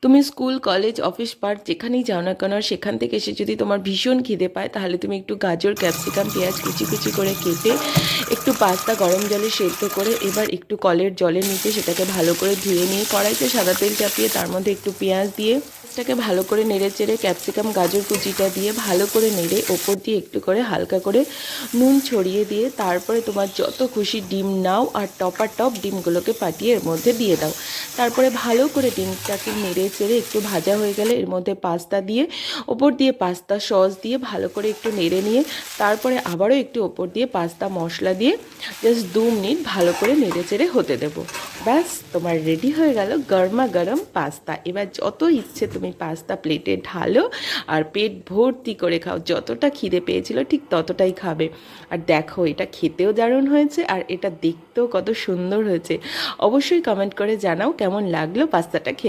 তুমি school college office park যেখানেই যাও না কেন সেখান থেকে এসে যদি তোমার ভীষণ খিদে পায় তাহলে তুমি একটু গাজর ক্যাপসিকাম পেঁয়াজ কুচি কুচি করে কেটে একটু পাস্তা গরম জলে সেদ্ধ করে এবার একটু কলের জলের নিচে সেটাকে ভালো করে ধুয়ে নিয়ে কড়াইতে সাদা তেল চাপিয়ে তার মধ্যে একটু পেঁয়াজ দিয়ে পেঁয়াজটাকে ভালো করে নেড়ে চেড়ে ক্যাপসিকাম গাজর কুচিটা দিয়ে ভালো করে নেড়ে ওপর দিয়ে একটু করে হালকা করে নুন ছড়িয়ে দিয়ে তারপরে তোমার যত খুশি ডিম নাও আর টপার টপ ডিমগুলোকে পাঠিয়ে এর মধ্যে দিয়ে দাও। তারপরে ভালো করে ডিমটাকে নেড়ে চেড়ে একটু ভাজা হয়ে গেলে এর মধ্যে পাস্তা দিয়ে ওপর দিয়ে পাস্তা সস দিয়ে ভালো করে একটু নেড়ে নিয়ে তারপরে আবারও একটু ওপর দিয়ে পাস্তা মশলা দিয়ে জাস্ট 2 মিনিট ভালো করে নেড়ে চেড়ে হতে দেবো। ব্যাস তোমার রেডি হয়ে গেল গরমা গরম পাস্তা। এবার যত ইচ্ছে তুমি পাস্তা প্লেটে ঢালো আর পেট ভর্তি করে খাও, যতটা খিদে পেয়েছিল ঠিক ততটাই খাবে। আর দেখো এটা খেতেও দারুণ হয়েছে আর এটা দেখতেও কত সুন্দর হয়েছে। অবশ্যই কমেন্ট করে জানাও কেমন লাগলো পাস্তাটা খেতে।